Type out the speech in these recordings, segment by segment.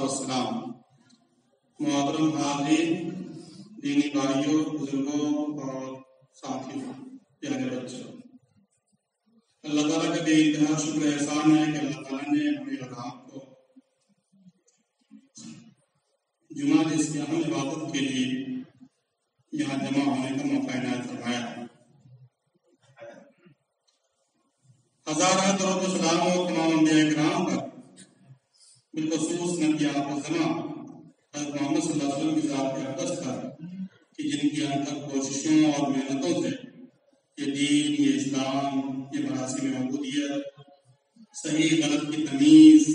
والسلام۔ محترم حاضرین، دینی بھائیوں، بزرگوں اور ساتھیوں، پیارے بچوں، اللہ تعالیٰ کا بے انتہا شکر احسان ہے کہ اللہ تعالیٰ نے ہمیں اور آپ کو جمعہ جس کی اہم عبادت کے لیے یہاں جمع ہونے کا موقع عنایت فرمایا۔ ہزارہ درود و سلام ہو تمام انبیاء کرام پر، بالخصوص نبی اعظم حضرت محمد صلی اللہ علیہ وسلم کی ذات کے اقدس پر کہ جن کی انتھک کوششوں اور محنتوں سے یہ دین، یہ اسلام، یہ مراسم عبودیت، صحیح غلط کی تمیز،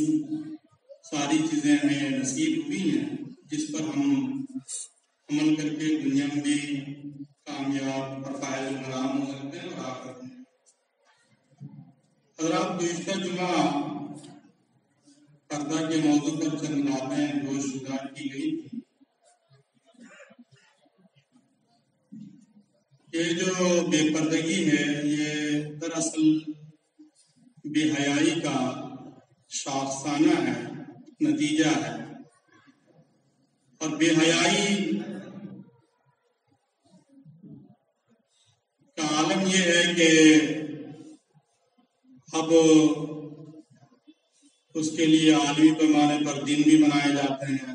ساری چیزیں ہمیں نصیب ہوئی ہیں، جس پر ہم عمل کر کے دنیا میں بھی کامیاب اور فائز مرام ہو سکتے ہیں اور آخرت میں۔ حضرات، گزشتہ جمعہ پردہ کے موضوع پر چند باتیں گوش گزار کی گئی تھی۔ یہ جو بے پردگی ہے، یہ دراصل بے حیائی کا شاخسانہ ہے، نتیجہ ہے۔ اور بے حیائی کا عالم یہ ہے کہ اب اس کے لیے عالمی پیمانے پر دن بھی بنائے جاتے ہیں۔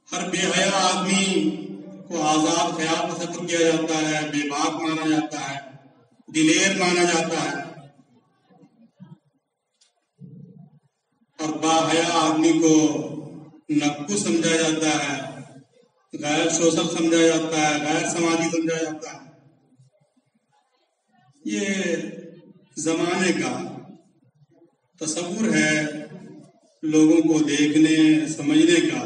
ہر بے حیا آدمی کو آزاد خیال تصور کیا جاتا ہے، بے باک مانا جاتا ہے، دلیر مانا جاتا ہے، اور با حیا آدمی کو نکو سمجھا جاتا ہے، غیر سوشل سمجھا جاتا ہے، غیر سماجی سمجھا جاتا ہے۔ یہ زمانے کا تصور ہے لوگوں کو دیکھنے سمجھنے کا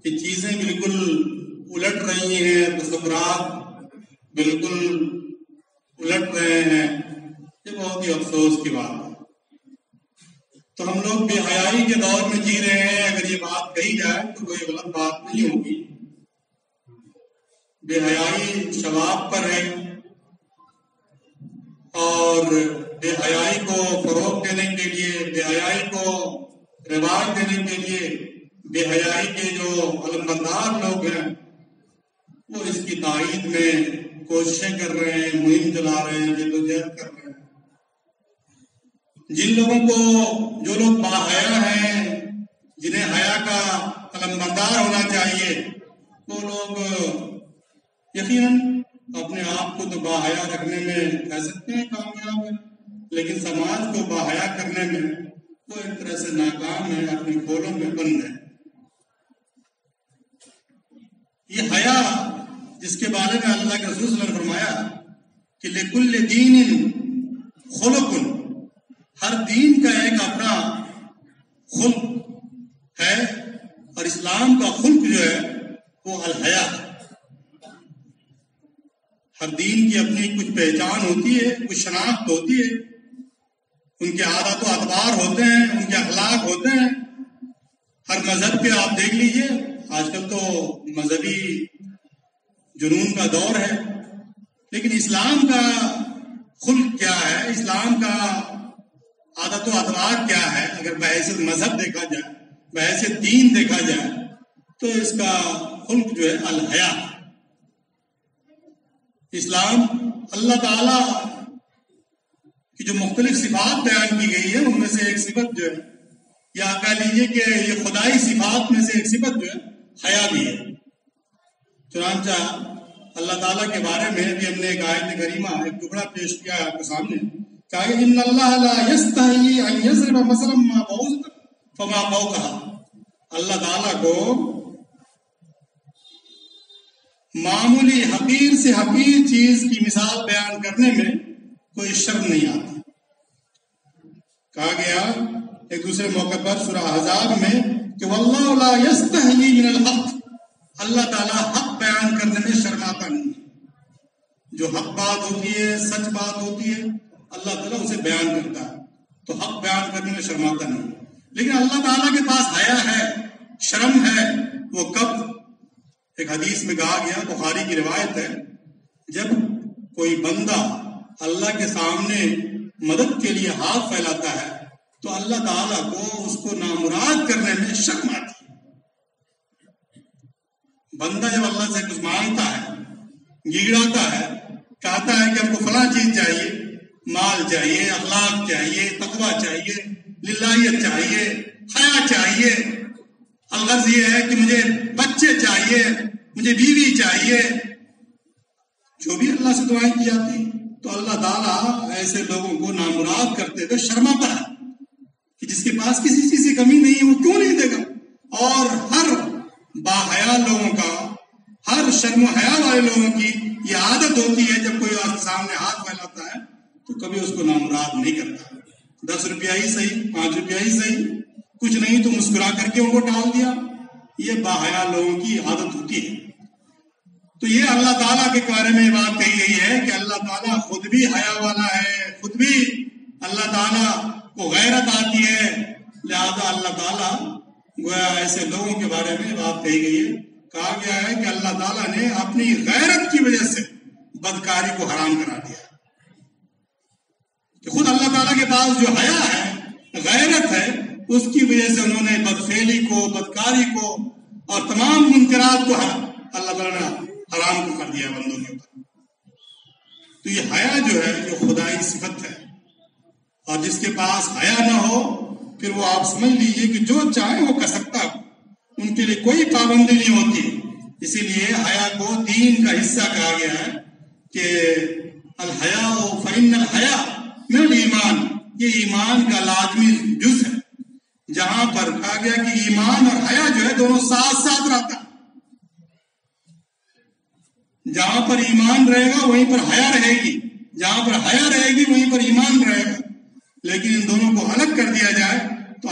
کہ چیزیں بالکل الٹ رہی ہیں، تصورات بالکل الٹ رہے ہیں۔ یہ بہت ہی افسوس کی بات ہے۔ تو ہم لوگ بے حیائی کے دور میں جی رہے ہیں۔ اگر یہ بات کہی جائے تو کوئی غلط بات نہیں ہوگی۔ بے حیائی شباب پر ہے، اور بے حیائی کو فروغ دینے کے لیے، بے حیائی کو رواج دینے کے لیے بے حیائی کے جو علمبردار لوگ ہیں وہ اس کی تائید میں کوششیں کر رہے ہیں، مہم چلا رہے ہیں، جدوجہد کر رہے ہیں۔ جن لوگوں کو، جو لوگ باحیا ہیں، جنہیں حیا کا علمبردار ہونا چاہیے، وہ لوگ یقیناً اپنے آپ کو تو باحیا رکھنے میں کہہ سکتے ہیں کامیاب ہے، لیکن سماج کو باحیا کرنے میں وہ ایک طرح سے ناکام ہے، اپنی کھولوں میں بند ہے۔ یہ حیا جس کے بارے میں اللہ کے رسول صلی اللہ علیہ وسلم نے فرمایا کہ لِكُلِّ دِينٍ خُلُقٌ، ہر دین کا ایک اپنا خلق ہے، اور اسلام کا خلق جو ہے وہ الحیا ہے۔ ہر دین کی اپنی کچھ پہچان ہوتی ہے، کچھ شناخت ہوتی ہے، ان کے عادات و اطوار ہوتے ہیں، ان کے اخلاق ہوتے ہیں۔ ہر مذہب کے آپ دیکھ لیجئے، آج کل تو مذہبی جنون کا دور ہے، لیکن اسلام کا خلق کیا ہے، اسلام کا عادت و اطوار کیا ہے؟ اگر بحیثیت مذہب دیکھا جائے، بحیثیت دین دیکھا جائے، تو اس کا خلق جو ہے الحیا۔ اسلام اللہ تعالی کی جو مختلف صفات بیان کی گئی ہے، ان میں سے ایک صفت جو ہے، یا کہہ لیجیے کہ یہ خدائی صفات میں سے ایک صفت جو ہے حیا بھی ہے۔ چنانچہ اللہ تعالیٰ کے بارے میں بھی ہم نے ایک آیت کریمہ، ایک ٹکڑا پیش کیا ہے آپ کے سامنے، کہا کہ ان اللہ لا یستحیی ان یضرب مثلا ما بعوضۃ فما فوقہا۔ اللہ تعالیٰ کو معمولی حقیر سے حقیر چیز کی مثال بیان کرنے میں کوئی شرم نہیں آتی۔ کہا گیا ایک دوسرے موقع پر سورہ احزاب میں کہ واللہ لا یستحیی من الحق، اللہ تعالیٰ حق بیان کرنے میں شرماتا نہیں۔ جو حق بات ہوتی ہے، سچ بات ہوتی ہے، اللہ تعالیٰ اسے بیان کرتا ہے، تو حق بیان کرنے میں شرماتا نہیں۔ لیکن اللہ تعالیٰ کے پاس حیا ہے، شرم ہے۔ وہ کب؟ ایک حدیث میں کہا گیا، بخاری کی روایت ہے، جب کوئی بندہ اللہ کے سامنے مدد کے لیے ہاتھ پھیلاتا ہے تو اللہ تعالیٰ کو اس کو نامراد کرنے میں شرم آتی ہے۔ بندہ جب اللہ سے کچھ مانگتا ہے، گڑگڑاتا ہے، کہتا ہے کہ ہم کو فلاں چیز چاہیے، مال چاہیے، اخلاق چاہیے، تقویٰ چاہیے، للہیت چاہیے، حیا چاہیے، الغرض یہ ہے کہ مجھے بچے چاہیے، مجھے بیوی چاہیے، جو بھی اللہ سے دعائیں کی جاتی، تو اللہ تعالیٰ ایسے لوگوں کو نامراد کرتے ہوئے شرماتا ہے کہ جس کے پاس کسی چیز کی کمی نہیں ہے وہ کیوں نہیں دے گا۔ اور ہر باحیا لوگوں کا، ہر شرم و حیا والے لوگوں کی یہ عادت ہوتی ہے جب کوئی آپ کے سامنے ہاتھ پھیلاتا ہے تو کبھی اس کو نامراد نہیں کرتا۔ 10 روپیہ ہی صحیح، 5 روپیہ ہی صحیح، کچھ نہیں تو مسکرا کر کے ان کو ٹال دیا۔ یہ باحیا لوگوں کی عادت ہوتی ہے۔ تو یہ اللہ تعالیٰ کے بارے میں بات کہی گئی ہے کہ اللہ تعالیٰ خود بھی حیا والا ہے، خود بھی اللہ تعالیٰ کو غیرت آتی ہے، لہذا اللہ تعالیٰ گویا ایسے لوگوں کے بارے میں بات کہی گئی ہے۔ کہا گیا ہے کہ اللہ تعالیٰ نے اپنی غیرت کی وجہ سے بدکاری کو حرام کرا دیا، کہ خود اللہ تعالیٰ کے پاس جو حیا ہے، غیرت ہے، اس کی وجہ سے انہوں نے بدفعلی کو، بدکاری کو اور تمام منکرات کو اللہ تعالیٰ نے حرام کو کر دیا بندوں کے اوپر۔ تو یہ حیا جو ہے یہ خدائی صفت ہے، اور جس کے پاس حیا نہ ہو پھر وہ آپ سمجھ لیجئے کہ جو چاہے وہ کر سکتا ہے، ان کے لیے کوئی پابندی نہیں ہوتی۔ اسی لیے حیا کو دین کا حصہ کہا گیا ہے کہ الحیاء فإن الحیاء من الایمان، یہ ایمان کا لازمی جز ہے۔ جہاں پر کہا گیا کہ ایمان اور حیا جو ہے دونوں ساتھ ساتھ رہتا ہے، جہاں پر ایمان رہے گا وہیں پر حیا رہے گی، جہاں پر حیا رہے گی وہیں پر ایمان رہے گا۔ لیکن ان دونوں کو الگ کر دیا جائے تو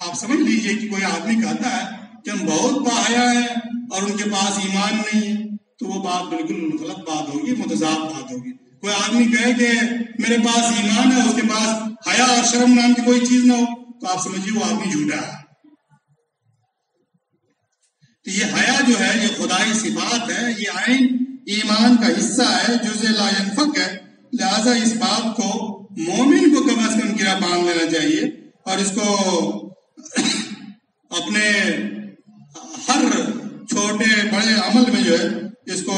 آپ سمجھ لیجئے کہ کوئی آدمی کہتا ہے کہ ہم بہت باحیا ہیں اور ان کے پاس ایمان نہیں ہے، تو وہ بات بالکل غلط بات ہوگی، متضاد بات ہوگی۔ کوئی آدمی کہے کہ میرے پاس ایمان ہے، اس کے پاس حیا اور شرم نام کی کوئی چیز نہ ہو، تو آپ سمجھیے وہ آدمی جھوٹا ہے۔ تو یہ حیا جو ہے یہ خدائی صفات ہے، یہ عین ایمان کا حصہ ہے، جزء لا ينفک ہے، لہذا اس بات کو مومن کو کم از کم گرا باندھ لینا چاہیے اور اس کو اپنے ہر چھوٹے بڑے عمل میں جو ہے اس کو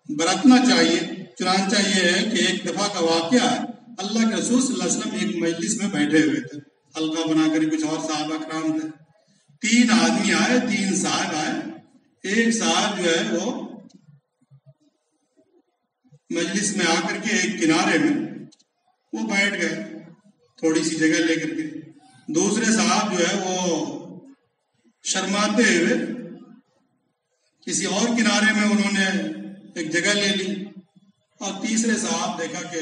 برتنا چاہیے۔ چنانچہ یہ ہے کہ ایک دفعہ کا واقعہ ہے، اللہ کے رسول صلی اللہ علیہ وسلم ایک مجلس میں بیٹھے ہوئے تھے، حلقہ بنا کر کچھ اور صحابہ کرام تھے۔ 3 آدمی آئے، 3 صاحب آئے۔ ایک صاحب جو ہے وہ مجلس میں آ کر کے ایک کنارے میں وہ بیٹھ گئے، تھوڑی سی جگہ لے کر کے۔ دوسرے صاحب جو ہے وہ شرماتے ہوئے کسی اور کنارے میں انہوں نے ایک جگہ لے لی، اور تیسرے صاحب دیکھا کہ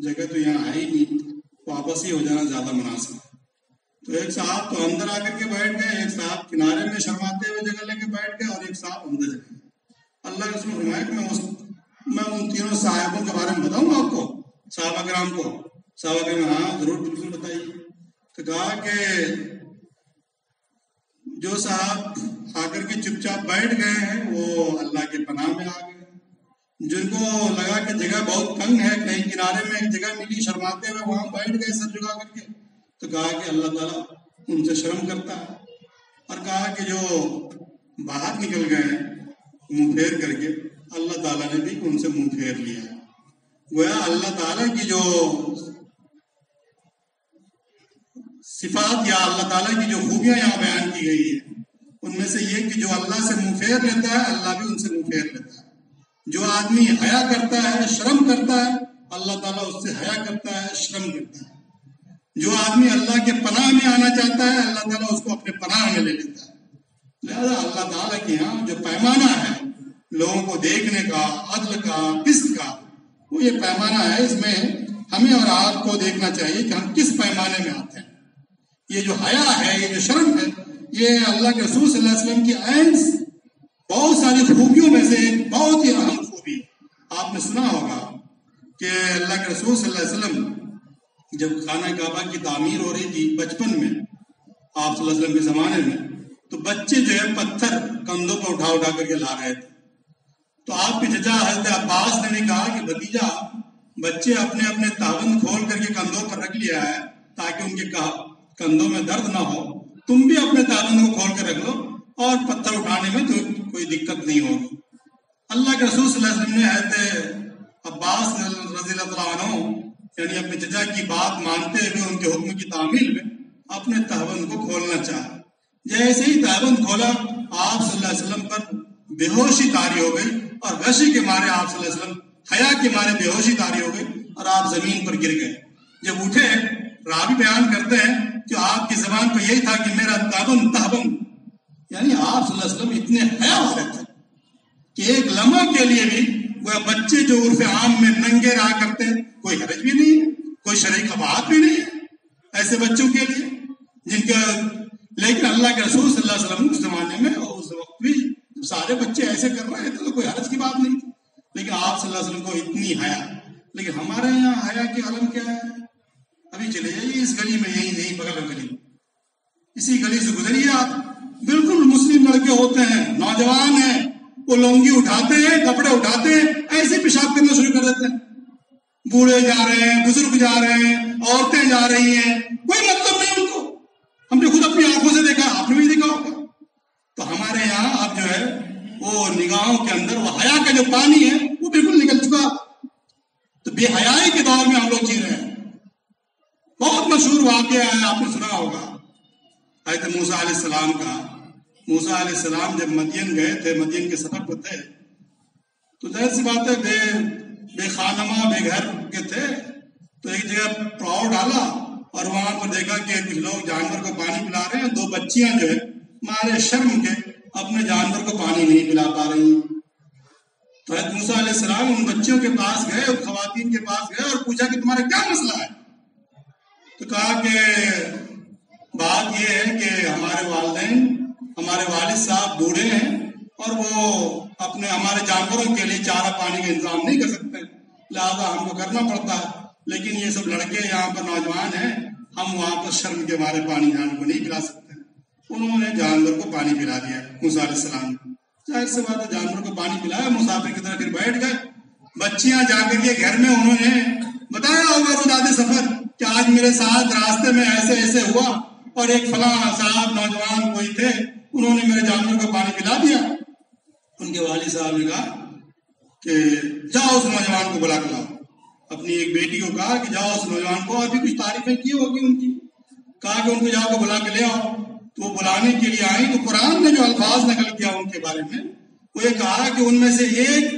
جگہ تو یہاں ہے ہی نہیں، واپس ہی ہو جانا زیادہ مناسب ہے۔ تو ایک صاحب تو اندر آ کر کے بیٹھ گئے، ایک صاحب کنارے میں شرماتے ہوئے جگہ لے کے بیٹھ گئے، اور ایک صاحب اندر چلے گئے۔ اللہ کے رسول فرمایا کہ میں ان تینوں صاحبوں کے بارے میں بتاؤں آپ کو، صحابہ کرام کو؟ صحابہ کرام ہاں ضرور بالکل بتائیے۔ تو کہا کہ جو صاحب آ کر کے چپ چاپ بیٹھ گئے ہیں وہ اللہ کے پناہ میں آ گئے، جن کو لگا کہ جگہ بہت تنگ ہے، کہیں کنارے میں ایک جگہ ملی، شرماتے ہوئے وہاں بیٹھ گئے سر جھکا کر کے، تو کہا کہ اللہ تعالیٰ ان سے شرم کرتا ہے، اور کہا کہ جو باہر نکل گئے ہیں منہ پھیر کر کے، اللہ تعالیٰ نے بھی ان سے منہ پھیر لیا ہے۔ گویا اللہ تعالیٰ کی جو صفات یا اللہ تعالیٰ کی جو خوبیاں یہاں بیان کی گئی ہے ان میں سے یہ کہ جو اللہ سے منہ پھیر لیتا ہے اللہ بھی ان سے منہ پھیر لیتا ہے۔ جو آدمی حیا کرتا ہے، شرم کرتا ہے، اللہ تعالیٰ اس سے حیا کرتا ہے، شرم کرتا ہے۔ جو آدمی اللہ کے پناہ میں آنا چاہتا ہے اللہ تعالیٰ اس کو اپنے پناہ میں لے لیتا ہے۔ لہذا اللہ تعالیٰ کے یہاں جو پیمانہ ہے لوگوں کو دیکھنے کا، عدل کا، قسط کا، وہ یہ پیمانہ ہے، اس میں ہمیں اور آپ کو دیکھنا چاہیے کہ ہم کس پیمانے میں آتے ہیں۔ یہ جو حیا ہے، یہ جو شرم ہے، یہ اللہ کے رسول صلی اللہ علیہ وسلم کی عین بہت ساری خوبیوں میں سے ایک بہت ہی اہم خوبی۔ آپ نے سنا ہوگا کہ اللہ کے رسول صلی اللہ علیہ وسلم جب خانہ کعبہ کی تعمیر ہو رہی تھی بچپن میں، آپ صلی اللہ علیہ وسلم کے زمانے میں، تو بچے جو ہے پتھر کندھوں پر اٹھا کر کے لا رہے تھے۔ تو آپ کے چچا حضرت عباس نے بھی کہا کہ بھتیجا بچے اپنے اپنے تاون کھول کر کے کندھوں پر رکھ لیا ہے تاکہ ان کے کندھوں میں درد نہ ہو، تم بھی اپنے تاون کو کھول کر رکھ لو اور پتھر اٹھانے میں تو کوئی دقت نہیں ہوگی۔ اللہ کے رسول صلی اللہ علیہ وسلم نے حضرت عباس رضی اللہ عنہ یعنی اپنے چچا کی بات مانتے ہوئے ان کے حکم کی تعمیل میں اپنے تہون کو کھولنا چاہا۔ جیسے ہی تہون کھولا آپ صلی اللہ علیہ وسلم پر بے ہوشی طاری ہو گئی اور غشی کے مارے آپ صلی اللہ علیہ وسلم حیا کے مارے بے ہوشی طاری ہو گئی اور آپ زمین پر گر گئے۔ جب اٹھے راوی بیان کرتے ہیں کہ آپ کی زبان پہ یہی تھا کہ میرا تہون، یعنی آپ صلی اللہ علیہ وسلم اتنے حیا والے تھے کہ ایک لمحہ کے لیے بھی وہ بچے جو عرف عام میں ننگے رہا کرتے ہیں کوئی حرج بھی نہیں ہے، کوئی شرعی قباحت بھی نہیں ہے ایسے بچوں کے لیے جن کا، لیکن اللہ کے رسول صلی اللہ علیہ وسلم اس زمانے میں اور اس وقت بھی سارے بچے ایسے کر رہے تھے تو کوئی حرج کی بات نہیں تھی، لیکن آپ صلی اللہ علیہ وسلم کو اتنی حیا۔ لیکن ہمارے یہاں حیا کی عالم کیا ہے؟ ابھی چلے جائیے اس گلی میں، یہی بغل میں گلی، اسی گلی سے گزریے آپ، بالکل مسلم لڑکے ہوتے ہیں، نوجوان ہیں، وہ لونگی اٹھاتے ہیں، کپڑے اٹھاتے ہیں، ایسے پیشاب کرنا شروع کر دیتے ہیں۔ بوڑھے جا رہے ہیں، بزرگ جا رہے ہیں، عورتیں جا رہی ہیں، کوئی مطلب نہیں ان کو۔ ہم نے خود اپنی آنکھوں سے دیکھا، آپ نے بھی دیکھا ہوگا۔ تو ہمارے یہاں اب جو ہے وہ نگاہوں کے اندر وہ حیا کا جو پانی ہے وہ بالکل نکل چکا۔ تو بے حیائی کے دور میں ہم لوگ جی رہے ہیں۔ بہت مشہور واقعہ ہے، آپ نے سنا ہوگا حضرت موسیٰ علیہ السلام کا۔ موسیٰ علیہ السلام جب مدین گئے تھے، مدین کے سفر پہ تھے، تو ظاہر سی بات ہے بے خانمہ بے گھر کے تھے، تو ایک جگہ پڑاؤ ڈالا اور وہاں پر دیکھا کہ کچھ لوگ جانور کو پانی پلا رہے ہیں، دو بچیاں جو ہے مارے شرم کے اپنے جانور کو پانی نہیں پلا پا رہی ہیں۔ تو حضرت موسیٰ علیہ السلام ان بچیوں کے پاس گئے، ان خواتین کے پاس گئے اور پوچھا کہ تمہارا کیا مسئلہ ہے؟ تو کہا کہ بات یہ ہے کہ ہمارے والدین، ہمارے والد صاحب بوڑھے ہیں اور وہ اپنے ہمارے جانوروں کے لیے چارہ پانی کا انتظام نہیں کر سکتے، لہٰذا ہم کو کرنا پڑتا ہے، لیکن یہ سب لڑکے یہاں پر نوجوان ہیں، ہم وہاں پر شرم کے مارے پانی جانور کو نہیں پلا سکتے۔ انہوں نے جانور کو پانی پلا دیا موسیٰ علیہ السلام۔ ظاہر سی بات ہے جانور کو پانی پلایا، مسافر کی طرح پھر بیٹھ گئے۔ بچیاں جا کر کے گھر میں انہوں نے بتایا ہوگا روزادے سفر کہ آج میرے ساتھ راستے میں ایسے ایسے ہوا اور ایک فلاں صاحب نوجوان کوئی تھے، انہوں نے میرے جانور کو پانی پلا دیا۔ ان کے والد صاحب نے کہا کہ جاؤ اس نوجوان کو بلا کے لاؤ۔ اپنی ایک بیٹی کو کہا کہ جاؤ اس نوجوان کو، ابھی کچھ تعریفیں کی ہوگی ان کی، کہا کہ ان کو جاؤ کو بلا کے لے آؤ۔ تو وہ بلانے کے لیے آئی تو قرآن نے جو الفاظ نقل کیا ان کے بارے میں وہ یہ کہا کہ ان میں سے ایک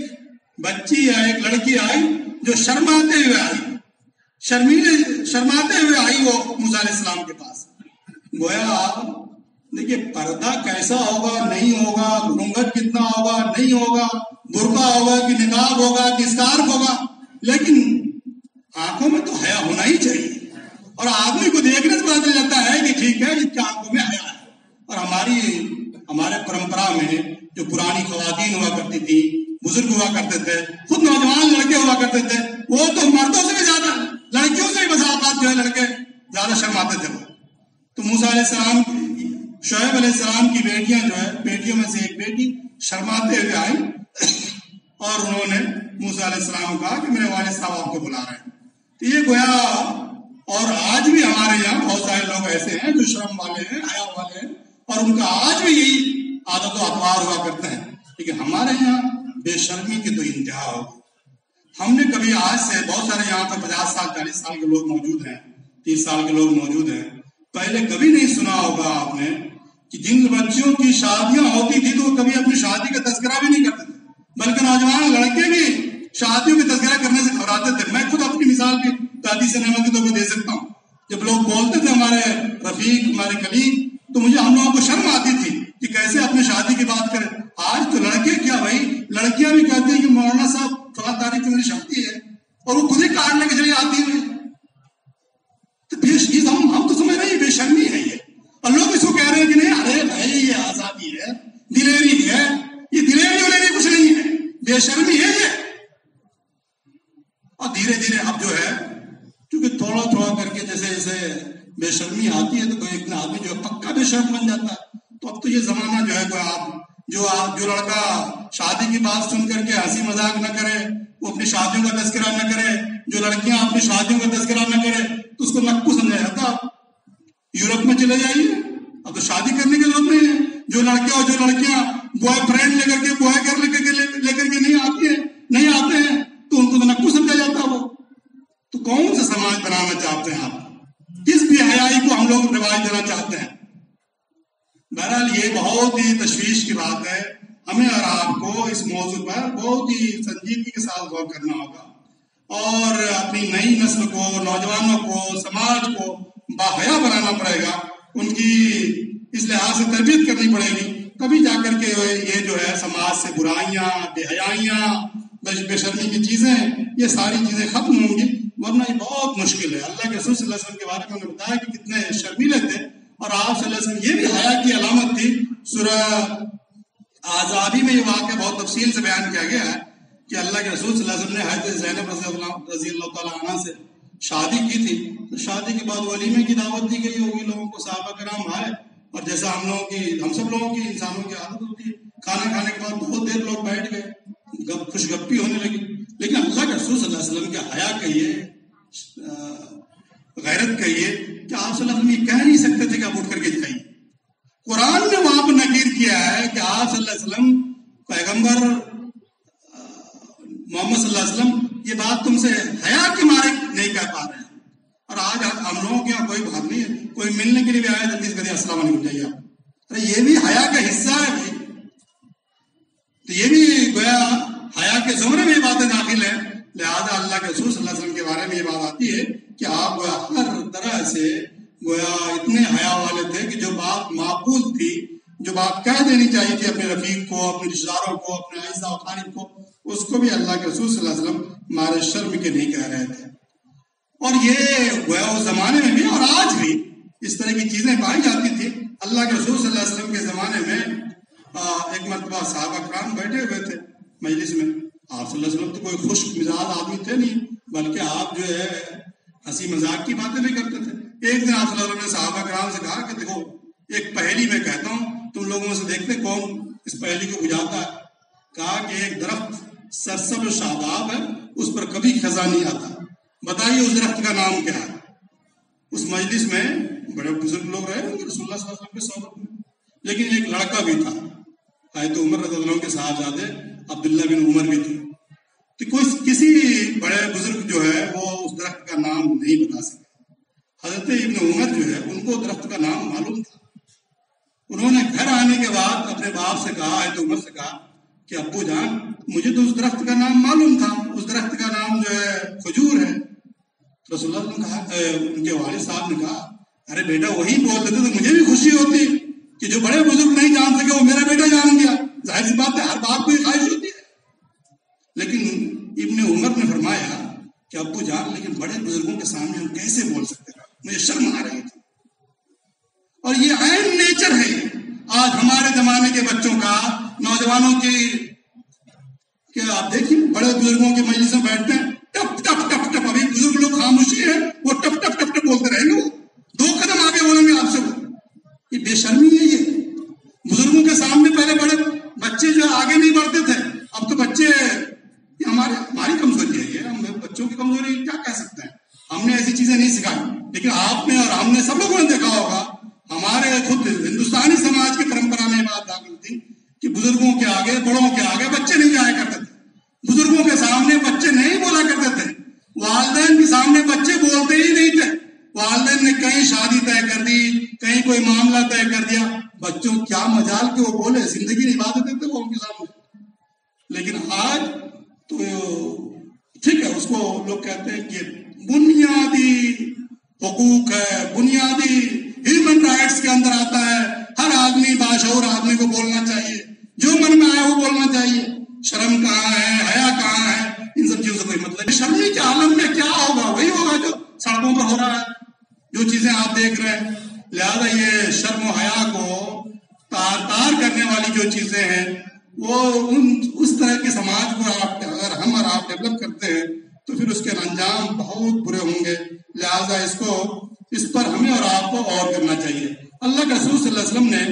بچی یا ایک لڑکی آئی جو شرماتے ہوئے آئی، شرماتے ہوئے آئی وہ موسیٰ علیہ السلام کے پاس۔ گویا دیکھیے پردہ کیسا ہوگا نہیں ہوگا، گھونگھٹ کتنا ہوگا نہیں ہوگا، برقع ہوگا کہ نقاب ہوگا کہ اسکارف ہوگا، لیکن آنکھوں میں تو حیا ہونا ہی چاہیے، اور آدمی کو دیکھنے سے پتا چل جاتا ہے کہ ٹھیک ہے اس کے آنکھوں میں حیا ہے۔ اور ہمارے پرمپرا میں جو پرانی خواتین ہوا کرتی تھی، بزرگ ہوا کرتے تھے، خود نوجوان لڑکے ہوا کرتے تھے، وہ تو مردوں سے بھی زیادہ، لڑکیوں سے بھی بسا اوقات جو ہے لڑکے زیادہ شرماتے تھے۔ تو موسیٰ علیہ السلام، شعیب علیہ السلام کی بیٹیاں جو ہے، بیٹیوں میں سے ایک بیٹی شرماتے ہوئے آئی اور انہوں نے موسیٰ علیہ السلام کو کہا کہ میرے والد صاحب آپ کو بلا رہے ہیں۔ تو یہ گویا، اور آج بھی ہمارے یہاں بہت سارے لوگ ایسے ہیں جو شرم والے ہیں، حیا والے ہیں، اور ان کا آج بھی یہی عادت و اطوار ہوا کرتے ہیں، لیکن ہمارے یہاں بے شرمی کی تو انتہا ہوگی۔ ہم نے کبھی آج سے بہت سارے یہاں پر 50 سال 40 سال کے لوگ موجود ہیں، 30 سال کے لوگ موجود ہیں، پہلے کبھی نہیں سنا ہوگا آپ نے کہ جن بچیوں کی شادیاں ہوتی تھی تو وہ کبھی اپنی شادی کا تذکرہ بھی نہیں کرتے تھے، بلکہ نوجوان لڑکے بھی شادیوں کا تذکرہ کرنے سے گھبراتے تھے۔ میں خود اپنی مثال بھی دادی سے نعمت تو بھی دے سکتا ہوں۔ جب لوگ بولتے تھے ہمارے رفیق، ہمارے کلیگ، تو مجھے ہم لوگوں کو شرم آتی تھی کہ کیسے اپنی شادی کی بات کریں۔ آج تو لڑکے کیا بھائی، لڑکیاں بھی کہتے ہیں کہ مولانا صاحب فلاں تاریخ کی میری شادی ہے، اور وہ خود ہی کارڈ لے کے چلی آتی ہے۔ تو ہم تو سمجھ رہے ہیں بے شرمی ہے یہ، اور لوگ اس کو کہہ رہے ہیں کہ نہیں ارے بھائی یہ آزادی ہے، دلیری ہے، یہ دلیری ولیری کچھ نہیں ہے، بے شرمی ہے یہ۔ اور دھیرے دھیرے اب جو ہے کیونکہ تھوڑا تھوڑا کر کے جیسے جیسے بے شرمی آتی ہے تو کوئی ایک آدمی جو ہے پکا بے شرم بن جاتا ہے۔ تو اب تو یہ زمانہ جو ہے کوئی جو لڑکا شادی کی بات سن کر کے ہنسی مذاق نہ کرے، وہ اپنی شادیوں کا تذکرہ نہ کرے، جو لڑکیاں اپنی شادیوں کا تذکرہ نہ کرے تو اس کو نکو سمجھا جاتا. یورپ میں چلے جائیے, اب تو شادی کرنے کی ضرورت نہیں ہے. جو لڑکیاں بوائے فرینڈ لے کر کے بوائے گھر لے کر کے نہیں آتے ہیں تو ان کو تو نکو سمجھا جاتا. وہ تو کون سا سماج بنانا چاہتے ہیں آپ؟ کس بے حیائی کو ہم لوگ رواج دینا چاہتے ہیں؟ بہرحال یہ بہت ہی تشویش کی بات ہے. ہمیں اور آپ کو اس موضوع پر بہت ہی سنجیدگی کے ساتھ غور کرنا ہوگا اور اپنی نئی نسل کو, نوجوانوں کو, سماج کو باحیا بنانا پڑے گا. ان کی اس لحاظ سے تربیت کرنی پڑے گی, تبھی جا کر کے یہ جو ہے سماج سے برائیاں, بے حیائیاں, بے شرمی کی چیزیں, یہ ساری چیزیں ختم ہوں گی. ورنہ یہ بہت مشکل ہے. اللہ کے رسول صلی اللہ علیہ وسلم کے بارے میں انہوں نے بتایا کہ کتنے شرمیلے تھے, اور آپ صلی اللہ علیہ وسلم یہ بھی حیا کی علامت تھی. سورہ آزابی میں یہ واقعہ بہت تفصیل سے بیان کیا گیا ہے کہ اللہ کے رسول صلی اللہ علیہ وسلم نے حضرت زینب رضی اللہ تعالیٰ عنہ سے شادی کی تھی. تو شادی کے بعد ولیمے کی دعوت دی گئی ہوگی لوگوں کو, صحابہ کرام آئے, اور جیسا ہم سب لوگوں کی انسانوں کی عادت ہوتی ہے, کھانا کھانے کے بعد بہت دیر لوگ بیٹھ گئے, خوش گپی ہونے لگی. لیکن اللہ کے رسول صلی اللہ علیہ وسلم کے حیا کہیے, غیرت کہیے کہ آپ صلی اللہ علیہ وسلم یہ کہہ نہیں سکتے تھے کہ آپ اٹھ کر کے دکھائیے. قرآن نے وہاں پر نکیر کیا ہے کہ آپ صلی اللہ علیہ وسلم, پیغمبر محمد صلی اللہ علیہ وسلم یہ بات تم سے حیا کے مارے نہیں کہہ پا رہے ہیں. اور آج ہم لوگوں کے یہاں کوئی بات نہیں ہے, کوئی ملنے کے لیے بھی آیا جلدی سے کہتے السلام علیکم جائیے آپ. ارے یہ بھی حیا کا حصہ ہے بھائی. تو یہ بھی گویا حیا کے زمرے میں یہ باتیں داخل ہیں. لہذا اللہ کے رسول صلی اللہ علیہ وسلم کے بارے میں یہ بات آتی ہے کہ آپ گویا ہر طرح سے گویا اتنے حیا والے تھے کہ جو بات معقول تھی, جو بات کہہ دینی چاہیے تھی اپنے رفیق کو, اپنے رشتہ داروں کو, اپنے اعزا و اقارب کو, اس کو بھی اللہ کے رسول صلی اللہ علیہ وسلم مارے شرم کے نہیں کہہ رہے تھے. اور یہ گویا اس زمانے میں بھی اور آج بھی اس طرح کی چیزیں پائی جاتی تھی. اللہ کے رسول صلی اللہ علیہ وسلم کے زمانے میں ایک مرتبہ صحابہ کرام بیٹھے ہوئے تھے مجلس میں. آپ صلی اللہ علیہ وسلم تو کوئی خشک مزاج آدمی تھے نہیں, بلکہ آپ جو ہے ہنسی مذاق کی باتیں بھی کرتے تھے. ایک دن آپ صلی اللہ علیہ وسلم نے صحابہ کرام سے کہا کہ دیکھو ایک پہیلی میں کہتا ہوں, تم لوگوں میں سے دیکھتے کون اس پہیلی کو بجھاتا ہے. کہا کہ ایک درخت سرسبز و شاداب ہے, اس پر کبھی خزاں نہیں آتا, بتائیے اس درخت کا نام کیا ہے. اس مجلس میں بڑے بزرگ لوگ رہے رسول اللہ صلی اللہ علیہ وسلم کے صحبت میں, لیکن ایک لڑکا بھی تھا, حضرت عمر رضی اللہ عنہ کے صاحبزادے عبداللہ بن عمر بھی تھے. تو کسی بڑے بزرگ جو ہے وہ اس درخت کا نام نہیں بتا سکے. حضرت ابن عمر جو ہے ان کو درخت کا نام معلوم تھا. انہوں نے گھر آنے کے بعد اپنے باپ سے کہا, حضرت عمر سے کہا کہ ابو جان مجھے تو اس درخت کا نام معلوم تھا, اس درخت کا نام جو ہے کھجور ہے. رسول اللہ نے کہا, ان کے والد صاحب نے کہا ارے بیٹا وہی بول دیتے تو مجھے بھی خوشی ہوتی کہ جو بڑے بزرگ نہیں جان سکے وہ میرا بیٹا جان گیا. ظاہر سی بات ہے, ہر باپ کو یہ خواہش ہوتی ہے. لیکن ابن عمر نے فرمایا کہ ابو جان لیکن بڑے بزرگوں کے سامنے ہم کیسے بول سکتے ہیں, مجھے شرم آ رہی تھی. اور یہ عین نیچر ہے آج ہمارے زمانے کے بچوں کا, نوجوانوں کی, کہ آپ دیکھیں بڑے بزرگوں کے مجلس میں بیٹھتے ہیں, ٹپ ٹپ ٹپ ٹپ. ابھی بزرگ لوگ خاموشی ہے, وہ ٹپ ٹپ ٹپ ٹپ بولتے رہیں گے, وہ 2 قدم آگے بولیں گے آپ سے. وہ یہ بے شرمی ہے. یہ بزرگوں کے سامنے پہلے بڑے بچے جو آگے نہیں بڑھتے تھے, اب تو بچے, ہماری کمزوری ہے یہ, ہم بچوں کی کمزوری کیا کہہ سکتے ہیں, ہم نے ایسی چیزیں نہیں سکھائی. لیکن آپ نے اور ہم نے سب لوگوں نے دیکھا ہوگا, ہمارے خود ہندوستانی سماج کی پرمپرا میں یہ بات داخل تھی کہ بزرگوں کے آگے, بڑوں کے آگے بچے نہیں جایا کرتے تھے. بزرگوں کے سامنے بچے نہیں بولا کرتے تھے. والدین کے سامنے بچے بولتے ہی نہیں تھے. والدین نے کہیں شادی طے کر دی, کہیں کوئی معاملہ طے کر دیا, بچوں کیا مجال کہ وہ بولے, زندگی نبھا دیتے تھے وہ ان کے سامنے. لیکن آج تو ٹھیک ہے, اس کو لوگ کہتے ہیں کہ بنیادی حقوق ہے, بنیادی ہیومن رائٹس کے اندر آتا ہے, ہر آدمی باشعور آدمی کو بولنا چاہیے, جو من میں آئے وہ بولنا چاہیے. شرم کہاں ہے, حیا کہاں ہے, ان سب چیزوں کا کوئی مطلب. شرمی کے عالم میں کیا ہوگا, وہی ہوگا جو سڑکوں پر ہو رہا ہے, جو چیزیں آپ دیکھ رہے ہیں. لہذا یہ شرم و حیا کو تار کرنے والی جو چیزیں ہیں, وہ اس طرح کے سماج کو اگر ہم اور آپ ڈیولپ کرتے ہیں تو پھر اس کے انجام بہت برے ہوں گے. لہذا اس پر ہمیں اور آپ کو غور کرنا چاہیے. اللہ کے رسول صلی اللہ علیہ وسلم نے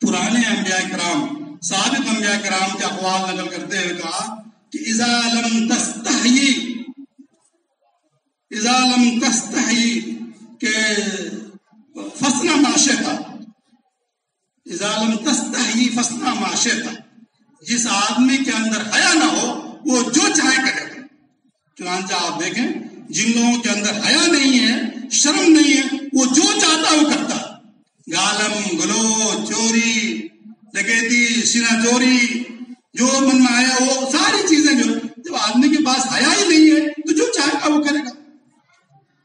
پرانے انبیاء کرام, سابق انبیاء کرام کے اقوال نقل کرتے ہوئے کہا کہ اذا لم تستحی اذا لم تستحی کہ فصنا ما شئت، اذا لم تستحی فصنا ما شئت، جس آدمی کے اندر حیا نہ ہو وہ جو چاہے کرے گا۔ چنانچہ آپ دیکھیں جن لوگوں کے اندر حیا نہیں ہے، شرم نہیں ہے، وہ جو چاہتا ہے وہ کرتا ہے، گالم گلو، چوری، ڈکیتی، سینہ چوری، جو من میں آیا وہ ساری چیزیں جو جب آدمی کے پاس حیا ہی نہیں ہے تو جو چاہے گا وہ کرے گا،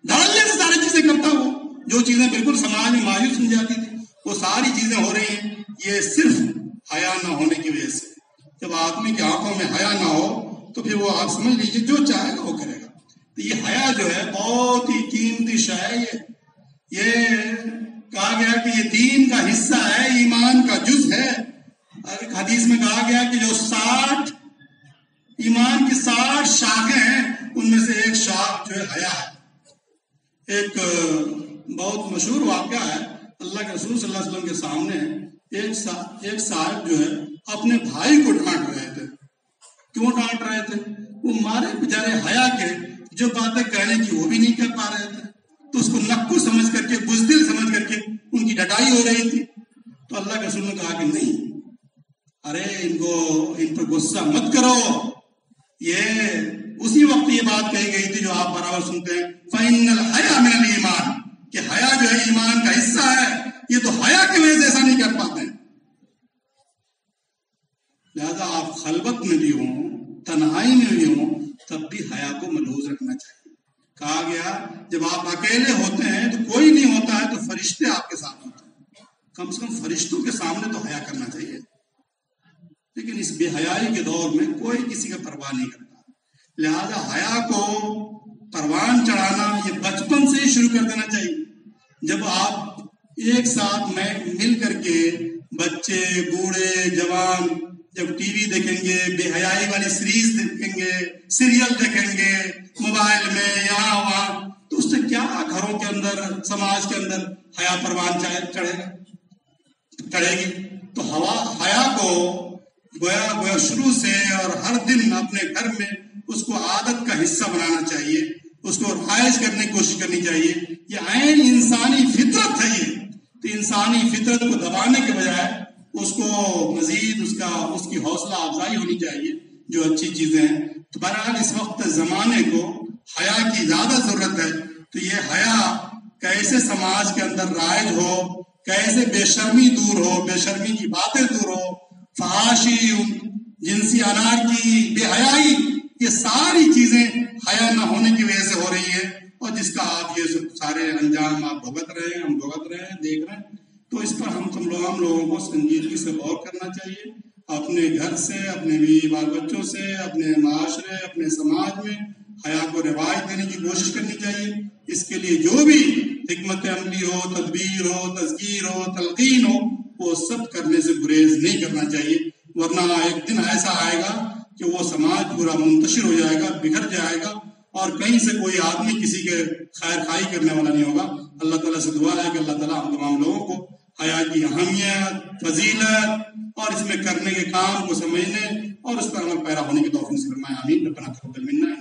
دھڑلے سے ساری چیزیں کرتا وہ، جو چیزیں بالکل سماج میں مایوس سمجھ جاتی تھی وہ ساری چیزیں ہو رہی ہیں، یہ صرف حیا نہ ہونے کی وجہ سے۔ جب آدمی کی آنکھوں میں حیا نہ ہو تو پھر وہ آپ سمجھ لیجیے جو چاہے گا وہ کرے گا۔ تو یہ حیا جو ہے بہت ہی قیمتی شے ہے، یہ کہا گیا کہ یہ دین کا حصہ ہے، ایمان کا جز ہے۔ ایک حدیث میں کہا گیا کہ جو 60 ایمان کی 60 شاخیں ہیں ان میں سے ایک شاخ جو ہے حیا ہے۔ ایک بہت مشہور واقعہ ہے، اللہ کے رسول صلی اللہ علیہ وسلم کے سامنے ایک صاحب جو ہے اپنے بھائی کو ڈانٹ رہے تھے۔ کیوں ڈانٹ رہے تھے؟ وہ مارے بیچارے حیا کے جو باتیں کہنے کی وہ بھی نہیں کر پا رہے تھے، تو اس کو نکو سمجھ کر کے، بزدل سمجھ کر کے ان کی ڈٹائی ہو رہی تھی۔ تو اللہ کے رسول نے کہا کہ نہیں، ارے ان پر غصہ مت کرو، یہ اسی وقت یہ بات کہی گئی تھی جو آپ برابر سنتے ہیں، فَإِنَّ الْحَيَاءَ مِنَ الْإِيمَانِ، کہ حیا جو ہے ایمان کا حصہ ہے، یہ تو حیا کی وجہ سے ایسا نہیں کر پاتے ہیں۔ لہذا آپ خلوت میں بھی ہوں، تنہائی میں بھی ہوں، تب بھی حیا کو ملحوظ رکھنا چاہیے۔ کہا گیا جب آپ اکیلے ہوتے ہیں تو کوئی نہیں ہوتا ہے تو فرشتے آپ کے ساتھ ہوتے ہیں، کم سے کم فرشتوں کے سامنے تو حیا کرنا چاہیے۔ لیکن اس بے حیائی کے دور میں کوئی کسی کا پرواہ نہیں کرتا، لہذا حیا کو پروان چڑھانا یہ بچپن سے ہی شروع کر دینا چاہیے۔ جب آپ ایک ساتھ میں مل کر کے بچے، بوڑھے، جوان جب ٹی وی دیکھیں گے، بے حیائی والی سیریز دیکھیں گے، سیریل دیکھیں گے موبائل میں یہاں وہاں، تو اس سے کیا گھروں کے اندر، سماج کے اندر حیا پروان چڑھے گی؟ تو حیا کو گویا شروع سے اور ہر دن اپنے گھر میں اس کو عادت کا حصہ بنانا چاہیے، اس کو رائج کرنے کی کوشش کرنی چاہیے۔ یہ عین انسانی فطرت ہے، یہ تو انسانی فطرت کو دبانے کے بجائے اس کو مزید اس کی حوصلہ افزائی ہونی چاہیے، جو اچھی چیزیں ہیں۔ تو بہرحال اس وقت زمانے کو حیا کی زیادہ ضرورت ہے، تو یہ حیا کیسے سماج کے اندر رائج ہو، کیسے بے شرمی دور ہو، بے شرمی کی باتیں دور ہو، فحاشی، جنسی انارکی، بے حیائی، یہ ساری چیزیں حیا نہ ہونے کی وجہ سے ہو رہی ہے، اور جس کا آپ یہ سارے انجام آپ بھگت رہے ہیں، ہم بھگت رہے ہیں، دیکھ رہے ہیں۔ تو اس پر ہم لوگوں کو سنجیدگی سے غور کرنا چاہیے، اپنے گھر سے، اپنے بیوی بال بچوں سے، اپنے معاشرے، اپنے سماج میں حیا کو رواج دینے کی کوشش کرنی چاہیے۔ اس کے لیے جو بھی حکمت عملی ہو، تدبیر ہو، تذکیر ہو، تلقین ہو، وہ سب کرنے سے گریز نہیں کرنا چاہیے، ورنہ ایک دن ایسا آئے گا کہ وہ سماج پورا منتشر ہو جائے گا، بگڑ جائے گا، اور کہیں سے کوئی آدمی کسی کے خیر خواہی کرنے والا نہیں ہوگا۔ اللہ تعالیٰ سے دعا ہے کہ اللہ تعالیٰ ہم تمام لوگوں کو حیا کی اہمیت، فضیلت اور اس میں کرنے کے کام کو سمجھنے اور اس پر عمل پیرا ہونے کی توفیق سے فرمائے، آمین۔ ربنا تقبل منا